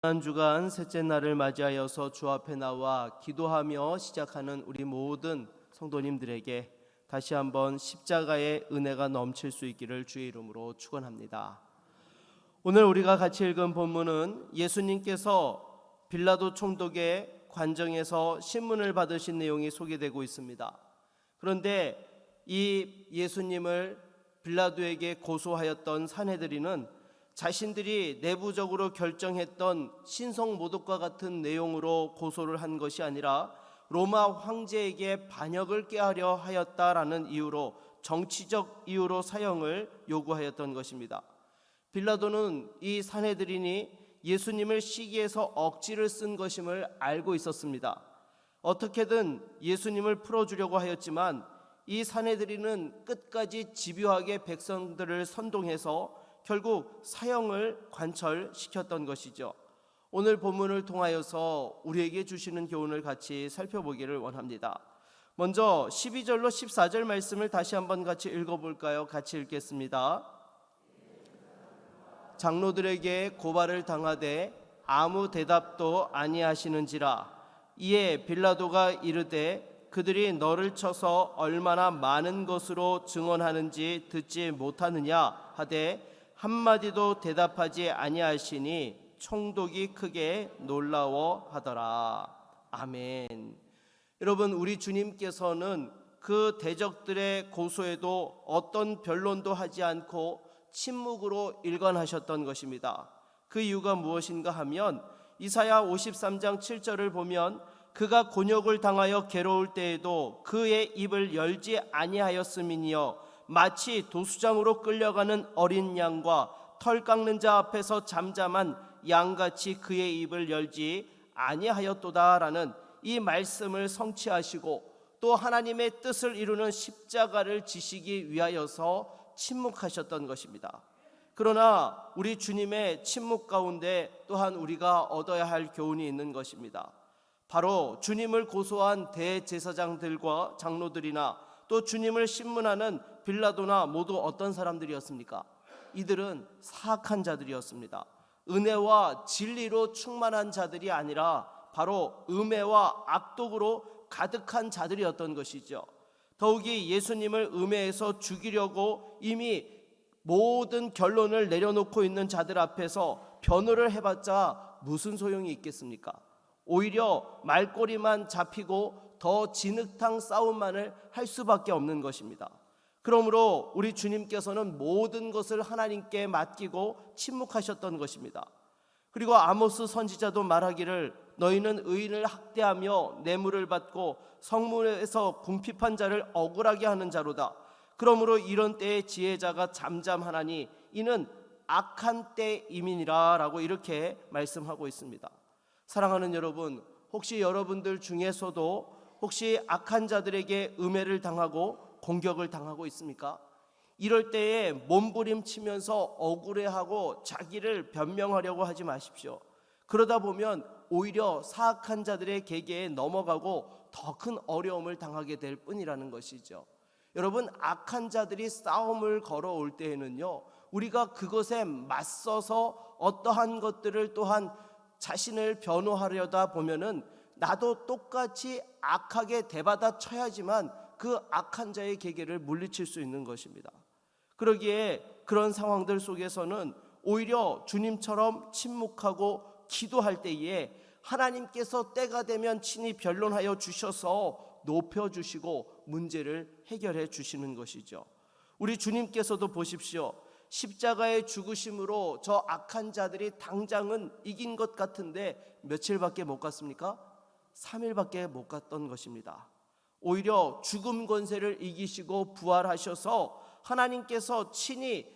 한 주간 셋째 날을 맞이하여서 주 앞에 나와 기도하며 시작하는 우리 모든 성도님들에게 다시 한번 십자가의 은혜가 넘칠 수 있기를 주의 이름으로 축원합니다. 오늘 우리가 같이 읽은 본문은 예수님께서 빌라도 총독의 관정에서 신문을 받으신 내용이 소개되고 있습니다. 그런데 이 예수님을 빌라도에게 고소하였던 산헤드린은 자신들이 내부적으로 결정했던 신성 모독과 같은 내용으로 고소를 한 것이 아니라 로마 황제에게 반역을 꾀하려 하였다라는 이유로, 정치적 이유로 사형을 요구하였던 것입니다. 빌라도는 이 산헤드린이 예수님을 시기해서 억지를 쓴 것임을 알고 있었습니다. 어떻게든 예수님을 풀어주려고 하였지만 이 산헤드린은 끝까지 집요하게 백성들을 선동해서 결국 사형을 관철시켰던 것이죠. 오늘 본문을 통하여서 우리에게 주시는 교훈을 같이 살펴보기를 원합니다. 먼저 12절로 14절 말씀을 다시 한번 같이 읽어볼까요? 같이 읽겠습니다. 장로들에게 고발을 당하되 아무 대답도 아니하시는지라. 이에 빌라도가 이르되 그들이 너를 쳐서 얼마나 많은 것으로 증언하는지 듣지 못하느냐 하되 한마디도 대답하지 아니하시니 총독이 크게 놀라워하더라. 아멘. 여러분, 우리 주님께서는 그 대적들의 고소에도 어떤 변론도 하지 않고 침묵으로 일관하셨던 것입니다. 그 이유가 무엇인가 하면 이사야 53장 7절을 보면 그가 곤욕을 당하여 괴로울 때에도 그의 입을 열지 아니하였음이니여 마치 도수장으로 끌려가는 어린 양과 털 깎는 자 앞에서 잠잠한 양같이 그의 입을 열지 아니하였도다라는 이 말씀을 성취하시고 또 하나님의 뜻을 이루는 십자가를 지시기 위하여서 침묵하셨던 것입니다. 그러나 우리 주님의 침묵 가운데 또한 우리가 얻어야 할 교훈이 있는 것입니다. 바로 주님을 고소한 대제사장들과 장로들이나 또 주님을 신문하는 빌라도나 모두 어떤 사람들이었습니까? 이들은 사악한 자들이었습니다. 은혜와 진리로 충만한 자들이 아니라 바로 음해와 악독으로 가득한 자들이었던 것이죠. 더욱이 예수님을 음해에서 죽이려고 이미 모든 결론을 내려놓고 있는 자들 앞에서 변호를 해봤자 무슨 소용이 있겠습니까? 오히려 말꼬리만 잡히고 더 진흙탕 싸움만을 할 수밖에 없는 것입니다. 그러므로 우리 주님께서는 모든 것을 하나님께 맡기고 침묵하셨던 것입니다. 그리고 아모스 선지자도 말하기를 너희는 의인을 학대하며 뇌물을 받고 성문에서 궁핍한 자를 억울하게 하는 자로다. 그러므로 이런 때에 지혜자가 잠잠하나니 이는 악한 때임이니라 라고 이렇게 말씀하고 있습니다. 사랑하는 여러분, 혹시 여러분들 중에서도 혹시 악한 자들에게 음해를 당하고 공격을 당하고 있습니까? 이럴 때에 몸부림치면서 억울해하고 자기를 변명하려고 하지 마십시오. 그러다 보면 오히려 사악한 자들의 계계에 넘어가고 더 큰 어려움을 당하게 될 뿐이라는 것이죠. 여러분, 악한 자들이 싸움을 걸어올 때에는요, 우리가 그것에 맞서서 어떠한 것들을 또한 자신을 변호하려다 보면은 나도 똑같이 악하게 대받아 쳐야지만 그 악한 자의 계계를 물리칠 수 있는 것입니다. 그러기에 그런 상황들 속에서는 오히려 주님처럼 침묵하고 기도할 때에 하나님께서 때가 되면 친히 변론하여 주셔서 높여주시고 문제를 해결해 주시는 것이죠. 우리 주님께서도 보십시오. 십자가의 죽으심으로 저 악한 자들이 당장은 이긴 것 같은데 며칠밖에 못 갔습니까? 3일밖에 못 갔던 것입니다. 오히려 죽음 권세를 이기시고 부활하셔서 하나님께서 친히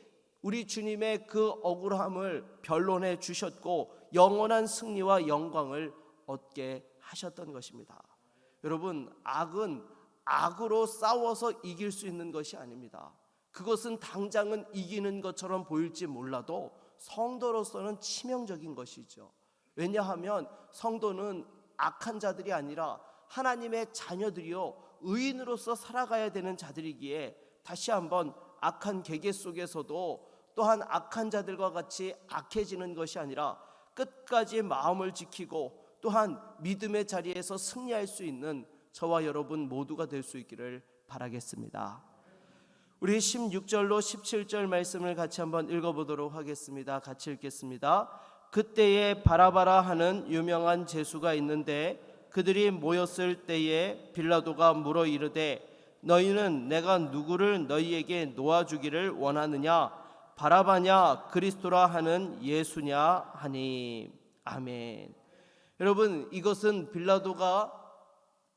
우리 주님의 그 억울함을 변론해 주셨고 영원한 승리와 영광을 얻게 하셨던 것입니다. 여러분, 악은 악으로 싸워서 이길 수 있는 것이 아닙니다. 그것은 당장은 이기는 것처럼 보일지 몰라도 성도로서는 치명적인 것이죠. 왜냐하면 성도는 악한 자들이 아니라 하나님의 자녀들이요 의인으로서 살아가야 되는 자들이기에 다시 한번 악한 계계 속에서도 또한 악한 자들과 같이 악해지는 것이 아니라 끝까지 마음을 지키고 또한 믿음의 자리에서 승리할 수 있는 저와 여러분 모두가 될 수 있기를 바라겠습니다. 우리 16절로 17절 말씀을 같이 한번 읽어보도록 하겠습니다. 같이 읽겠습니다. 그때에 바라바라 하는 유명한 죄수가 있는데 그들이 모였을 때에 빌라도가 물어 이르되 너희는 내가 누구를 너희에게 놓아주기를 원하느냐 바라바냐 그리스도라 하는 예수냐 하니. 아멘. 여러분, 이것은 빌라도가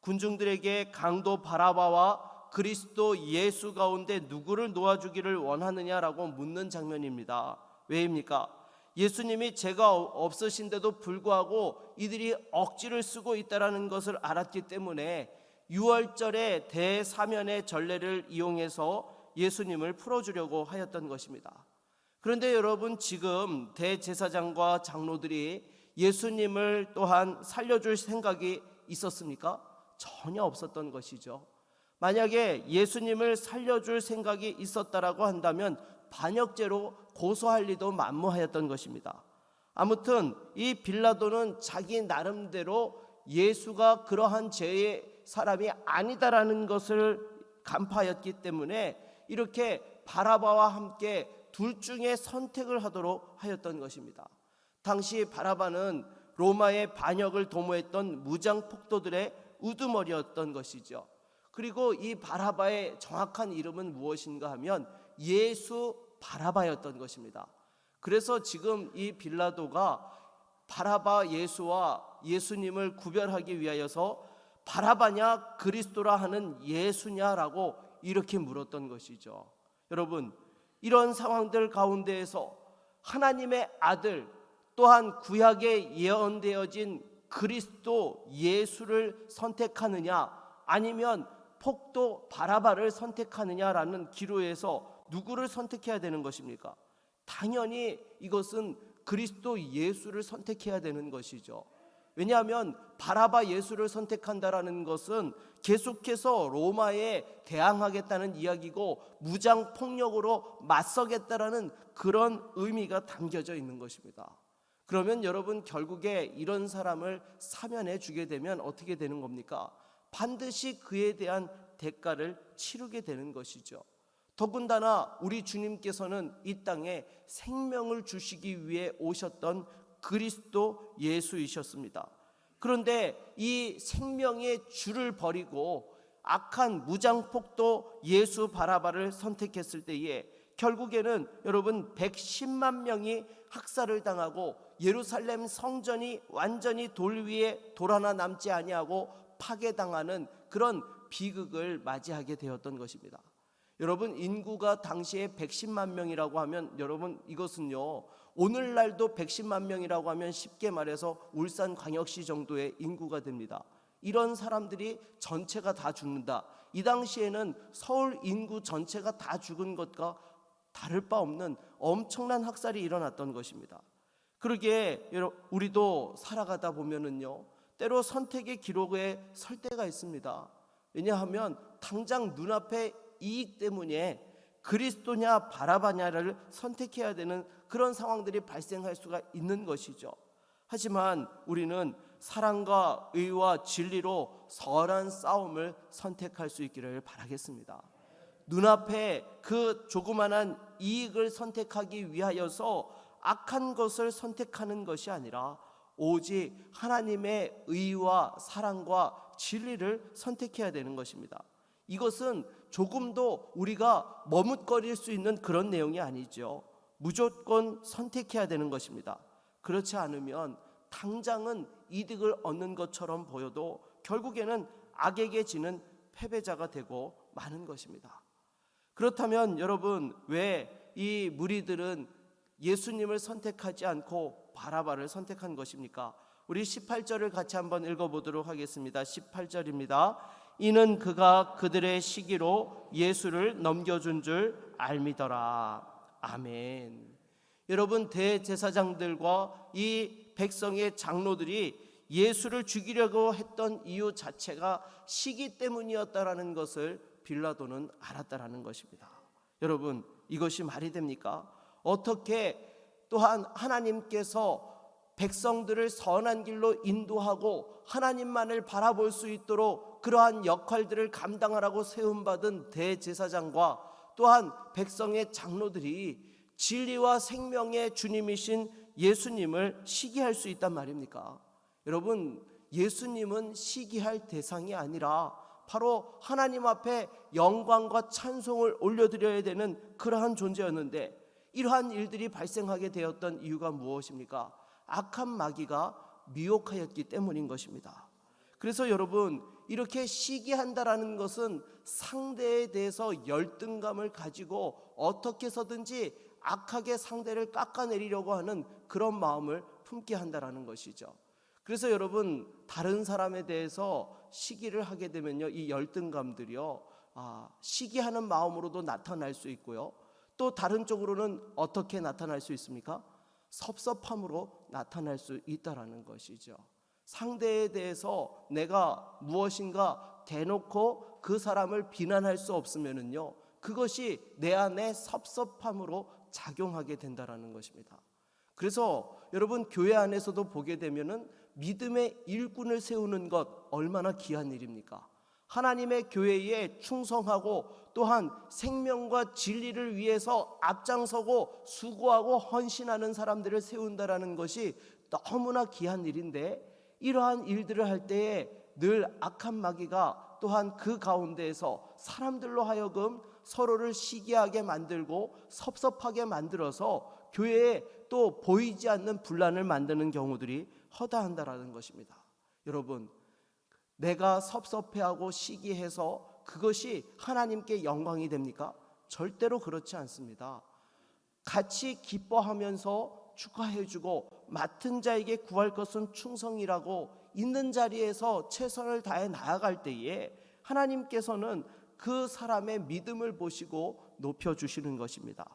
군중들에게 강도 바라바와 그리스도 예수 가운데 누구를 놓아주기를 원하느냐라고 묻는 장면입니다. 왜입니까? 예수님이 죄가 없으신데도 불구하고 이들이 억지를 쓰고 있다는 것을 알았기 때문에 유월절의 대사면의 전례를 이용해서 예수님을 풀어주려고 하였던 것입니다. 그런데 여러분, 지금 대제사장과 장로들이 예수님을 또한 살려줄 생각이 있었습니까? 전혀 없었던 것이죠. 만약에 예수님을 살려줄 생각이 있었다라고 한다면 반역죄로 고소할 리도 만무하였던 것입니다. 아무튼 이 빌라도는 자기 나름대로 예수가 그러한 죄의 사람이 아니다라는 것을 간파하였기 때문에 이렇게 바라바와 함께 둘 중에 선택을 하도록 하였던 것입니다. 당시 바라바는 로마의 반역을 도모했던 무장 폭도들의 우두머리였던 것이죠. 그리고 이 바라바의 정확한 이름은 무엇인가 하면 예수 바라바였던 것입니다. 그래서 지금 이 빌라도가 바라바 예수와 예수님을 구별하기 위하여서 바라바냐 그리스도라 하는 예수냐라고 이렇게 물었던 것이죠. 여러분, 이런 상황들 가운데에서 하나님의 아들 또한 구약에 예언되어진 그리스도 예수를 선택하느냐 아니면 폭도 바라바를 선택하느냐라는 기로에서 누구를 선택해야 되는 것입니까? 당연히 이것은 그리스도 예수를 선택해야 되는 것이죠. 왜냐하면 바라바 예수를 선택한다라는 것은 계속해서 로마에 대항하겠다는 이야기고 무장 폭력으로 맞서겠다라는 그런 의미가 담겨져 있는 것입니다. 그러면 여러분, 결국에 이런 사람을 사면해 주게 되면 어떻게 되는 겁니까? 반드시 그에 대한 대가를 치르게 되는 것이죠. 더군다나 우리 주님께서는 이 땅에 생명을 주시기 위해 오셨던 그리스도 예수이셨습니다. 그런데 이 생명의 주를 버리고 악한 무장폭도 예수 바라바를 선택했을 때에 결국에는 여러분 110만 명이 학살을 당하고 예루살렘 성전이 완전히 돌 위에 돌 하나 남지 아니하고 파괴당하는 그런 비극을 맞이하게 되었던 것입니다. 여러분, 인구가 당시에 110만 명이라고 하면 여러분 이것은요 오늘날도 110만 명이라고 하면 쉽게 말해서 울산광역시 정도의 인구가 됩니다. 이런 사람들이 전체가 다 죽는다. 이 당시에는 서울 인구 전체가 다 죽은 것과 다를 바 없는 엄청난 학살이 일어났던 것입니다. 그러기에 우리도 살아가다 보면은요 때로 선택의 기로에 설 때가 있습니다. 왜냐하면 당장 눈앞에 이익 때문에 그리스도냐 바라바냐를 선택해야 되는 그런 상황들이 발생할 수가 있는 것이죠. 하지만 우리는 사랑과 의와 진리로 선한 싸움을 선택할 수 있기를 바라겠습니다. 눈앞에 그 조그만한 이익을 선택하기 위하여서 악한 것을 선택하는 것이 아니라 오직 하나님의 의와 사랑과 진리를 선택해야 되는 것입니다. 이것은 조금도 우리가 머뭇거릴 수 있는 그런 내용이 아니죠. 무조건 선택해야 되는 것입니다. 그렇지 않으면 당장은 이득을 얻는 것처럼 보여도 결국에는 악에게 지는 패배자가 되고 마는 것입니다. 그렇다면 여러분, 왜 이 무리들은 예수님을 선택하지 않고 바라바를 선택한 것입니까? 우리 18절을 같이 한번 읽어보도록 하겠습니다. 18절입니다. 이는 그가 그들의 시기로 예수를 넘겨준 줄 알미더라. 아멘. 여러분, 대제사장들과 이 백성의 장로들이 예수를 죽이려고 했던 이유 자체가 시기 때문이었다라는 것을 빌라도는 알았다라는 것입니다. 여러분, 이것이 말이 됩니까? 어떻게 또한 하나님께서 백성들을 선한 길로 인도하고 하나님만을 바라볼 수 있도록 그러한 역할들을 감당하라고 세움받은 대제사장과 또한 백성의 장로들이 진리와 생명의 주님이신 예수님을 시기할 수 있단 말입니까? 여러분, 예수님은 시기할 대상이 아니라 바로 하나님 앞에 영광과 찬송을 올려드려야 되는 그러한 존재였는데, 이러한 일들이 발생하게 되었던 이유가 무엇입니까? 악한 마귀가 미혹하였기 때문인 것입니다. 그래서 여러분, 이렇게 시기한다라는 것은 상대에 대해서 열등감을 가지고 어떻게 해서든지 악하게 상대를 깎아내리려고 하는 그런 마음을 품게 한다라는 것이죠. 그래서 여러분, 다른 사람에 대해서 시기를 하게 되면요, 이 열등감들이요, 시기하는 마음으로도 나타날 수 있고요, 또 다른 쪽으로는 어떻게 나타날 수 있습니까? 섭섭함으로 나타날 수 있다라는 것이죠. 상대에 대해서 내가 무엇인가 대놓고 그 사람을 비난할 수 없으면은요, 그것이 내 안에 섭섭함으로 작용하게 된다라는 것입니다. 그래서 여러분, 교회 안에서도 보게 되면은 믿음의 일꾼을 세우는 것 얼마나 귀한 일입니까? 하나님의 교회에 충성하고 또한 생명과 진리를 위해서 앞장서고 수고하고 헌신하는 사람들을 세운다라는 것이 너무나 귀한 일인데, 이러한 일들을 할 때에 늘 악한 마귀가 또한 그 가운데에서 사람들로 하여금 서로를 시기하게 만들고 섭섭하게 만들어서 교회에 또 보이지 않는 분란을 만드는 경우들이 허다한다라는 것입니다. 여러분, 내가 섭섭해하고 시기해서 그것이 하나님께 영광이 됩니까? 절대로 그렇지 않습니다. 같이 기뻐하면서 축하해주고 맡은 자에게 구할 것은 충성이라고 있는 자리에서 최선을 다해 나아갈 때에 하나님께서는 그 사람의 믿음을 보시고 높여주시는 것입니다.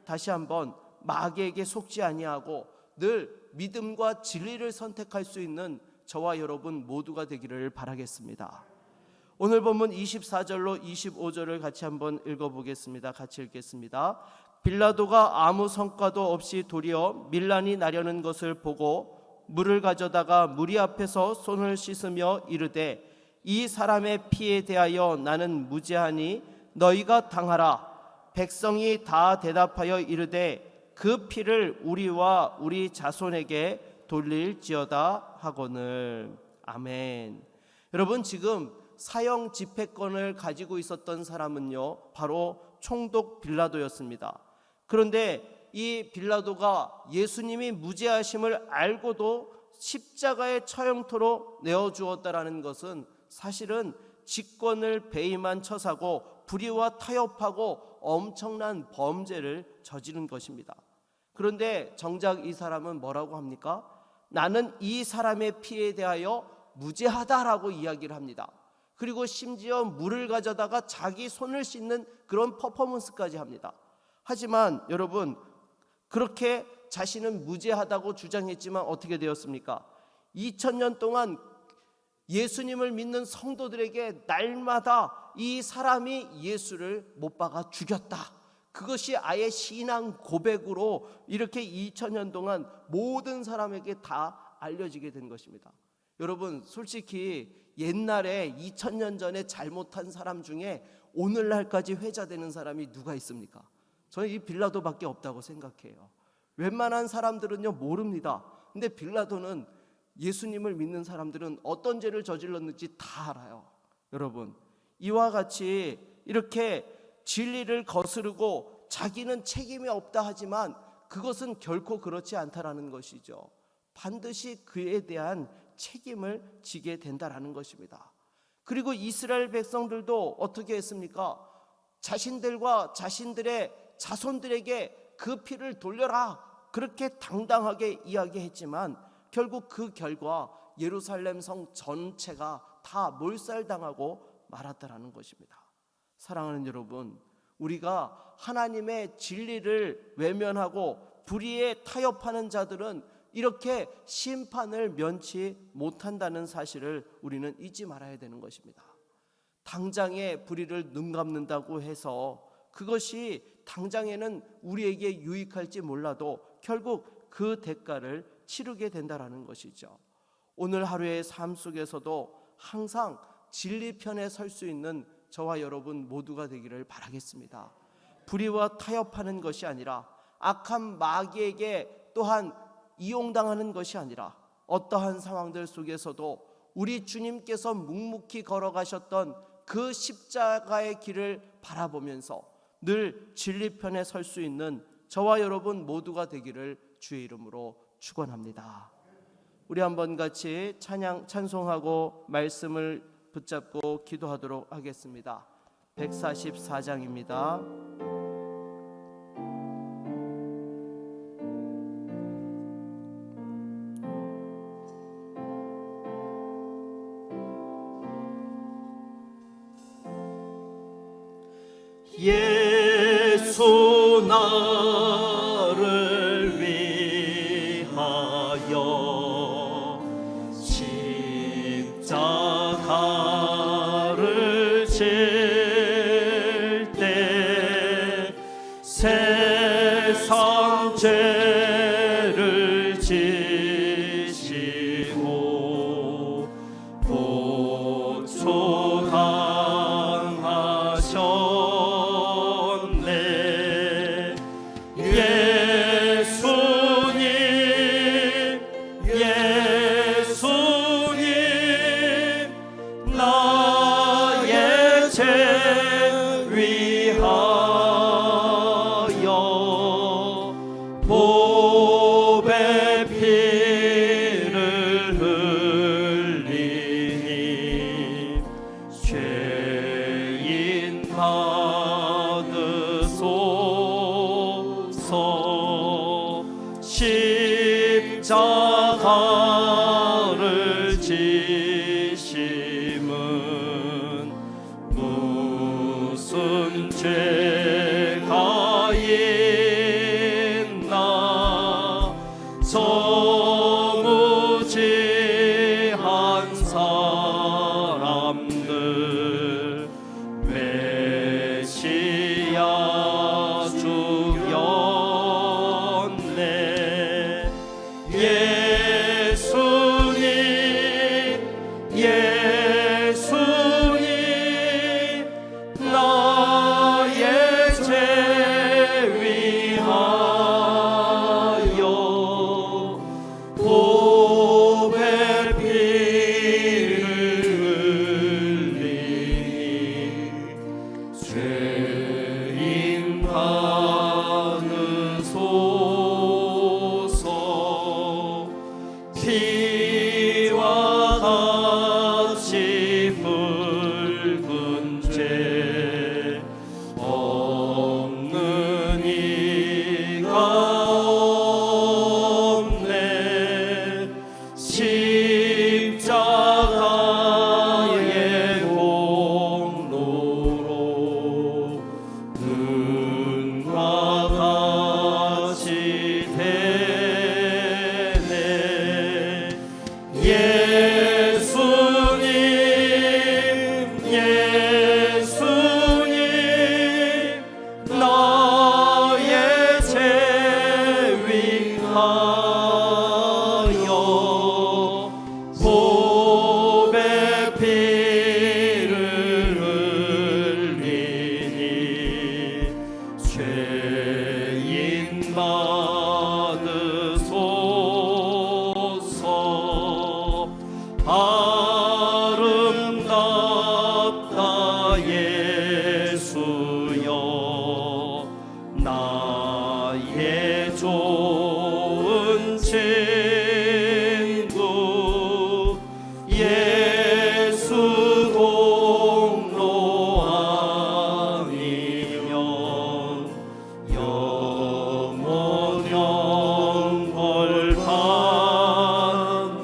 다시 한번, 마귀에게 속지 아니하고 늘 믿음과 진리를 선택할 수 있는 저와 여러분 모두가 되기를 바라겠습니다. 오늘 본문 24절로 25절을 같이 한번 읽어보겠습니다. 같이 읽겠습니다. 빌라도가 아무 성과도 없이 도리어 밀란이 나려는 것을 보고 물을 가져다가 무리 앞에서 손을 씻으며 이르되, 이 사람의 피에 대하여 나는 무죄하니 너희가 당하라. 백성이 다 대답하여 이르되, 그 피를 우리와 우리 자손에게 돌릴지어다 하거늘. 아멘. 여러분, 지금 사형 집행권을 가지고 있었던 사람은요, 바로 총독 빌라도였습니다. 그런데 이 빌라도가 예수님이 무죄하심을 알고도 십자가의 처형토로 내어주었다라는 것은 사실은 직권을 배임한 처사고 불의와 타협하고 엄청난 범죄를 저지른 것입니다. 그런데 정작 이 사람은 뭐라고 합니까? 나는 이 사람의 피에 대하여 무죄하다라고 이야기를 합니다. 그리고 심지어 물을 가져다가 자기 손을 씻는 그런 퍼포먼스까지 합니다. 하지만 여러분, 그렇게 자신은 무죄하다고 주장했지만 어떻게 되었습니까? 2000년 동안 예수님을 믿는 성도들에게 날마다 이 사람이 예수를 못 박아 죽였다, 그것이 아예 신앙 고백으로 이렇게 2000년 동안 모든 사람에게 다 알려지게 된 것입니다. 여러분, 솔직히 옛날에 2000년 전에 잘못한 사람 중에 오늘날까지 회자되는 사람이 누가 있습니까? 저는 이 빌라도밖에 없다고 생각해요. 웬만한 사람들은요 모릅니다. 근데 빌라도는, 예수님을 믿는 사람들은 어떤 죄를 저질렀는지 다 알아요. 여러분, 이와 같이 이렇게 진리를 거스르고 자기는 책임이 없다 하지만 그것은 결코 그렇지 않다라는 것이죠. 반드시 그에 대한 책임을 지게 된다라는 것입니다. 그리고 이스라엘 백성들도 어떻게 했습니까? 자신들과 자신들의 자손들에게 그 피를 돌려라, 그렇게 당당하게 이야기했지만 결국 그 결과 예루살렘 성 전체가 다 몰살당하고 말았다라는 것입니다. 사랑하는 여러분, 우리가 하나님의 진리를 외면하고 불의에 타협하는 자들은 이렇게 심판을 면치 못한다는 사실을 우리는 잊지 말아야 되는 것입니다. 당장의 불의를 눈감는다고 해서 그것이 당장에는 우리에게 유익할지 몰라도 결국 그 대가를 치르게 된다라는 것이죠. 오늘 하루의 삶 속에서도 항상 진리 편에 설 수 있는 저와 여러분 모두가 되기를 바라겠습니다. 불의와 타협하는 것이 아니라, 악한 마귀에게 또한 이용당하는 것이 아니라, 어떠한 상황들 속에서도 우리 주님께서 묵묵히 걸어가셨던 그 십자가의 길을 바라보면서 늘 진리 편에 설 수 있는 저와 여러분 모두가 되기를 주의 이름으로 축원합니다. 우리 한번 같이 찬송하고 말씀을 붙잡고 기도하도록 하겠습니다. 144장입니다. 예수 나를 위하여 십자가를 질 때 세상 죄를 지시고 보초당하셨네. 예수님 나의 죄 위하여 보배 피를 흘리니 죄인 받으소서. 십자가를 지심은 무슨 죄가 있나. 저무지한 사람들 메시아 죽였네. 예수님 나의 죄 위하여 보배 피를 흘리니 죄인 받으소서. 피와 같이 붉은 죄 없는 이가 없네. 십자가의 공로로 눈과 같이 되네. 예수님 나의 죄 위하여 보배 피를 흘리니 죄인 받으소서. 아름답다 예수여 나의 좋은 친구. 예수 공로 아니면 영원 영벌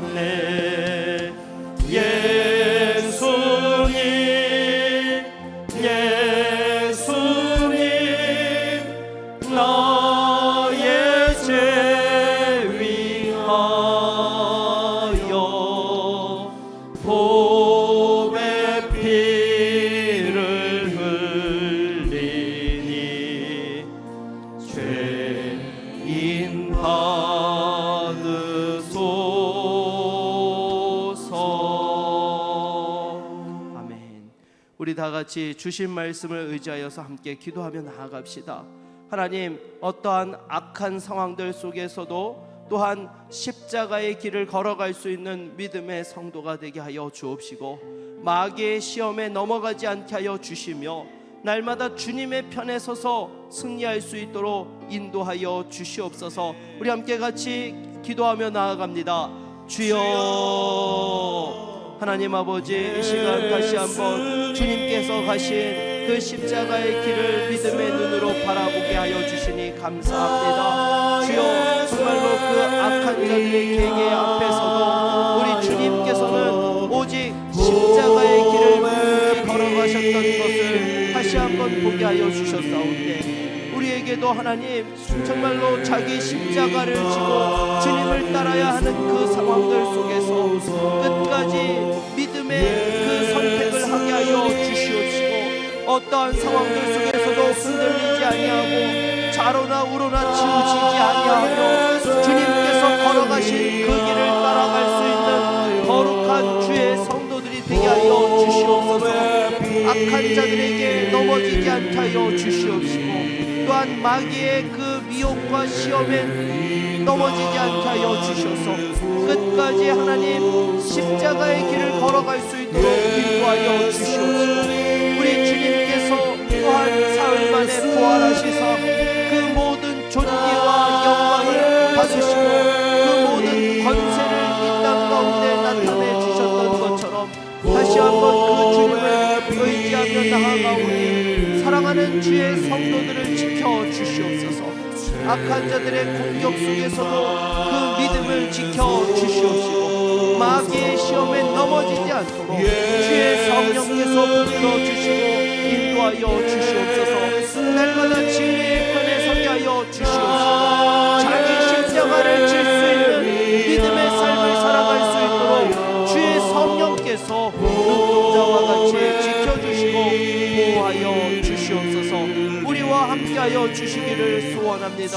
받네. 우리 다 같이 주신 말씀을 의지하여서 함께 기도하며 나아갑시다. 하나님, 어떠한 악한 상황들 속에서도 또한 십자가의 길을 걸어갈 수 있는 믿음의 성도가 되게 하여 주옵시고, 마귀의 시험에 넘어가지 않게 하여 주시며, 날마다 주님의 편에 서서 승리할 수 있도록 인도하여 주시옵소서. 우리 함께 같이 기도하며 나아갑니다. 주여, 하나님 아버지, 이 시간 다시 한번 주님께서 가신 그 십자가의 길을 믿음의 눈으로 바라보게 하여 주시니 감사합니다. 주여, 정말로 그 악한 자들의 계계 앞에서도 우리 주님께서는 오직 십자가의 길을 굳게 걸어가셨던 것을 다시 한번 보게 하여 주셨사온데, 우리에게도 하나님 정말로 자기 십자가를 지고 주님을 따라야 하는 그 상황들 속에서 끝까지 믿음의 그 선택을 하게 하여 주시옵시고, 어떠한 상황들 속에서도 흔들리지 아니하고 좌로나 우로나 치우치지 아니하며 주님께서 걸어가신 그 길을 따라갈 수 있는 거룩한 주의 성도들이 되게 하여 주시옵소서. 악한 자들에게 넘어지지 않게 하여 주시옵시고, 또한 마귀의 그 미혹과 시험에 넘어지지 않게 하여 주셔서 끝까지 하나님 십자가의 길을 걸어갈 수 있도록 인도하여 주시옵시고, 우리 주님께서 또한 사흘 만에 부활하시사 그 모든 존귀와 영광을 받으시고 그 모든 권세를 이 땅 가운데 나타내 주셨던 것처럼 다시 한번 그 주님을 의지하며 나아가오니, 사랑하는 주의 성도들을 지켜 주시옵소서. 악한 자들의 공격 속에서도 그 믿음을 지켜 주시옵시고, 마귀의 시험에 넘어지지 않도록 주의 성령께서 붙들어 주시고 인도하여 주시옵소서. 날마다 진리의 편에 서게 하여 주시옵소서. 자기 십자가를 질 수 있는 믿음의 삶을 살아갈 수 있도록 주의 성령께서 눈동자와 같이 지켜주시고 보호하여 주시옵소서. 우리와 함께하여 주시기를 소원합니다.